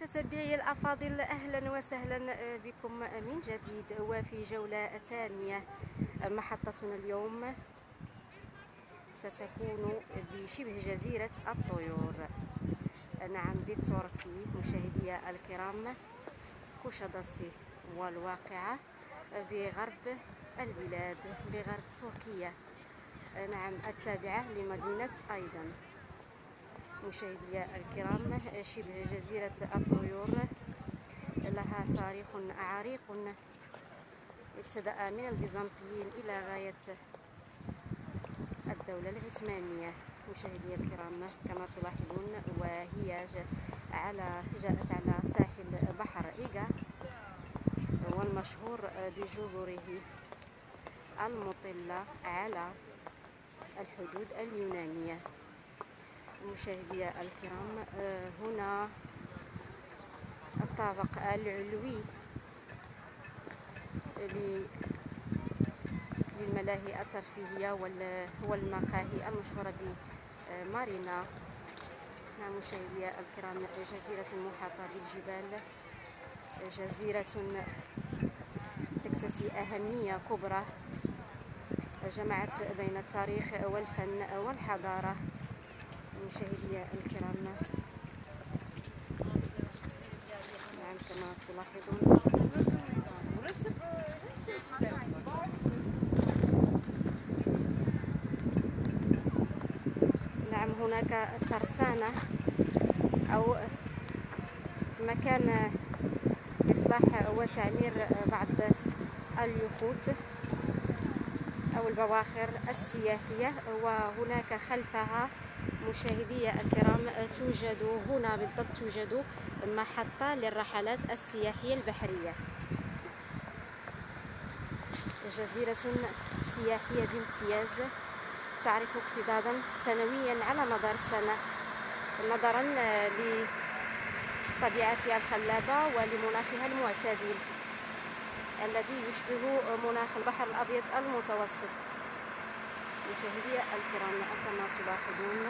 متتبعي الأفاضل، أهلا وسهلا بكم من جديد وفي جولة ثانية. محطتنا اليوم ستكون بشبه جزيرة الطيور، نعم بالتركي مشاهدي الكرام، كوشاداسي والواقعة بغرب البلاد، بغرب تركيا، نعم التابعة لمدينة أيضا. مشاهدي الكرام، شبه جزيرة الطيور لها تاريخ عريق ابتدأ من البيزنطيين إلى غاية الدولة العثمانية. مشاهدي الكرام، كما تلاحظون وهي جاءت على ساحل بحر إيغا، والمشهور بجزره المطلة على الحدود اليونانية. مشاهدي الكرام، هنا الطابق العلوي للملاهي الترفيهية والمقاهي المشهورة بمارينا. نعم مشاهدي الكرام، جزيرة محاطة بالجبال، جزيرة تكتسي أهمية كبرى، جمعت بين التاريخ والفن والحضارة. مشاهدي الكرام، نعم كما تلاحظون نعم هناك ترسانة أو مكان إصلاح وتعمير بعض اليخوت أو البواخر السياحية، وهناك خلفها مشاهدي الكرام توجد محطة للرحلات السياحية البحرية، جزيرة سياحية بامتياز تعرف اكتظاظا سنويا على مدار السنة، نظرا لطبيعتها الخلابة ولمناخها المعتدل الذي يشبه مناخ البحر الأبيض المتوسط. مشاهدي الكرام، كما تلاحظون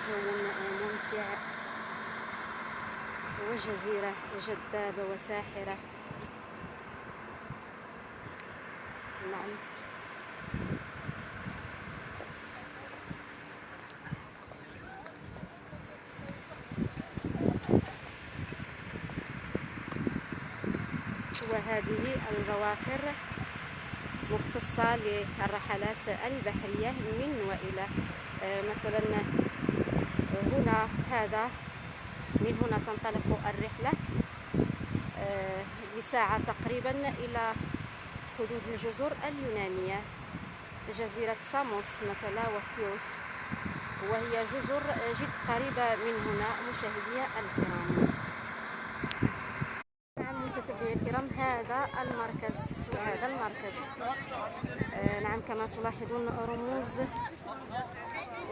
جو ممتع وجزيرة جذابة وساحرة. نعم وهذه البواخر مختصة للرحلات البحرية من وإلى، مثلا هنا من هنا تنطلق الرحلة لساعة تقريبا إلى حدود الجزر اليونانية، جزيرة ساموس مثلا وخيوس، وهي جزر جد قريبة من هنا. مشاهدي الكرام، نعم متتبعي الكرام، هذا المركز نعم كما تلاحظون رموز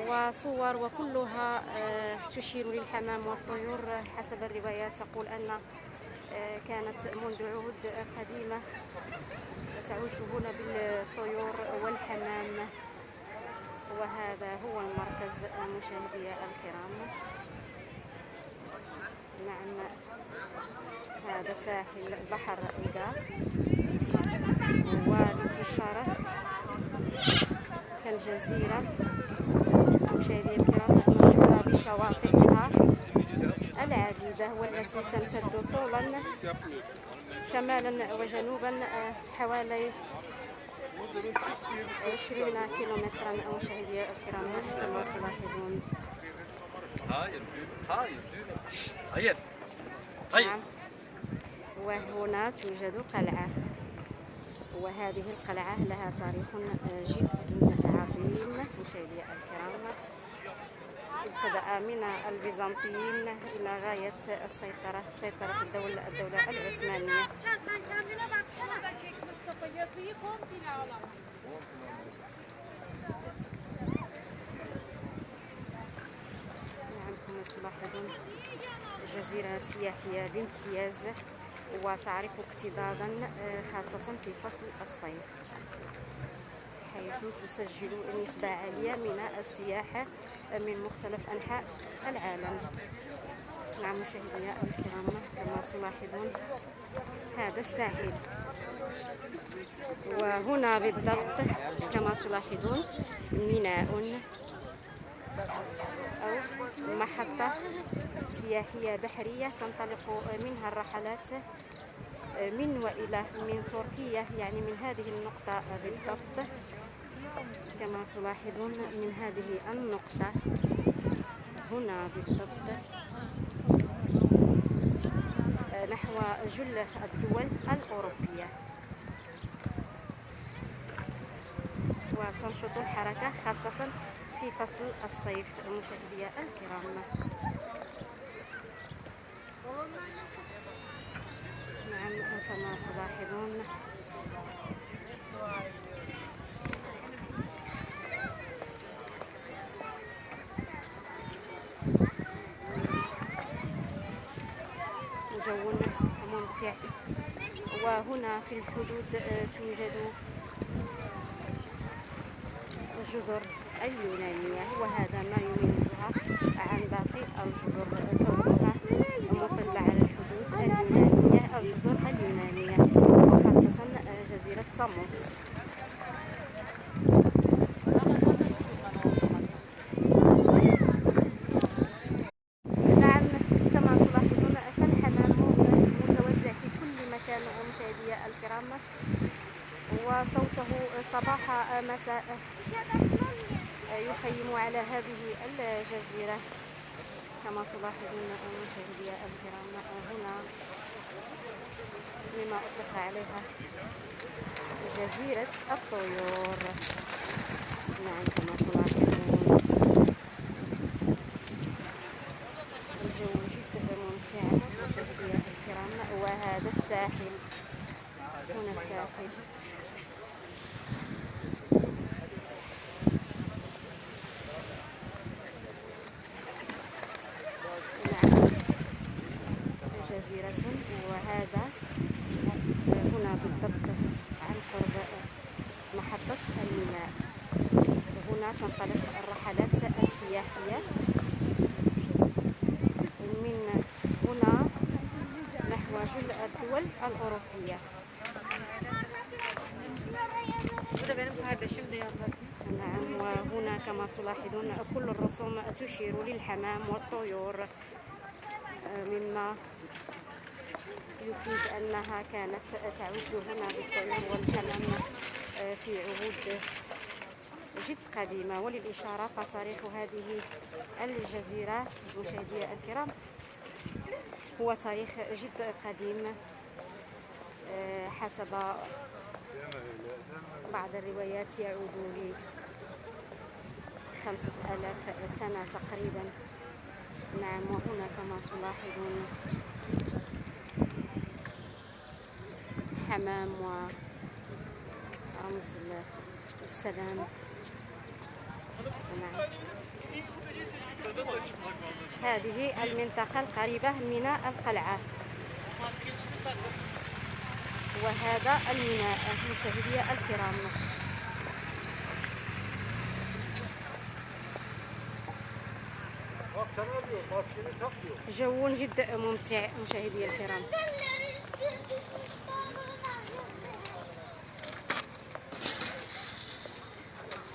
وصور، وكلها تشير للحمام والطيور. حسب الروايات تقول أن كانت منذ عهود قديمة تعوش هنا بالطيور والحمام. وهذا هو المركز مشاهدي الكرام. نعم هذا ساحل بحر إيغا، والإشارة كالجزيرة مشاهدي الكرام مشهورة بشواطئها العديدة والتي تمتد طولا شمالا وجنوبا حوالي 20 كيلومترا. مشاهدي الكرام كما تلاحظون، نعم وهنا توجد قلعة، وهذه القلعة لها تاريخ جد عظيم. مشاهدي الكرام، ابتدأ من البيزنطيين إلى غاية سيطرة الدولة العثمانية. نعم كما تلاحظون جزيرة سياحية بامتياز، وتعرف اكتظاظا خاصة في فصل الصيف، حيث تسجل نسبة عالية من السياح من مختلف أنحاء العالم. نعم مشاهدينا الكرام، كما تلاحظون هذا الساحل، وهنا بالضبط كما تلاحظون ميناء أو محطة سياحية بحرية تنطلق منها الرحلات من وإلى من تركيا، يعني من هذه النقطة بالضبط كما تلاحظون، من هذه النقطة هنا بالضبط نحو جل الدول الأوروبية، وتنشط الحركة خاصة في فصل الصيف مشاهدينا الكرام. نعم كما تلاحظون جو ممتع. وهنا في الحدود توجد الجزر اليونانية، وهذا ما يميزها عن باقي الجزر، كونها مطلة على الحدود اليونانية، الجزر اليونانية، وخاصة جزيرة ساموس. نعم كما تلاحظون فالحمام متوزع في كل مكان مشاهدينا الكرام، وصوته صباح مساء يخيم على هذه الجزيرة كما تلاحظون مشاهدينا الكرام. هنا لما أطلق عليها جزيرة الطيور. نعم كما تلاحظون الجو جد ممتع مشاهدينا الكرام، وهذا الساحل، هنا الساحل. جزيرة، وهذا هنا بالضبط عن قرب محطة الميناء. هنا تنطلق الرحلات السياحية من هنا نحو جل الدول الأوروبية. نعم وهنا كما تلاحظون كل الرسوم تشير للحمام والطيور، مما يفيد أنها كانت تعود هنا بالطيور والحمام في عهود جد قديمة. وللإشارة فتاريخ هذه الجزيرة مشاهدينا الكرام هو تاريخ جد قديم، حسب بعض الروايات يعود ل 5000 سنة تقريبا. نعم وهنا كما تلاحظون حمام ورمز السلام. نعم هذه المنطقة القريبة من القلعة، وهذا الميناء مشاهدينا الكرام. جو جد ممتع مشاهدينا الكرام.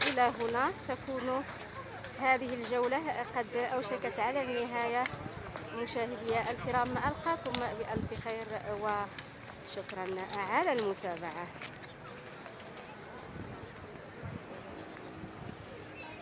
إلى هنا تكون هذه الجولة قد أوشكت على النهاية مشاهدينا الكرام. ألقاكم بألف خير وشكرا على المتابعة.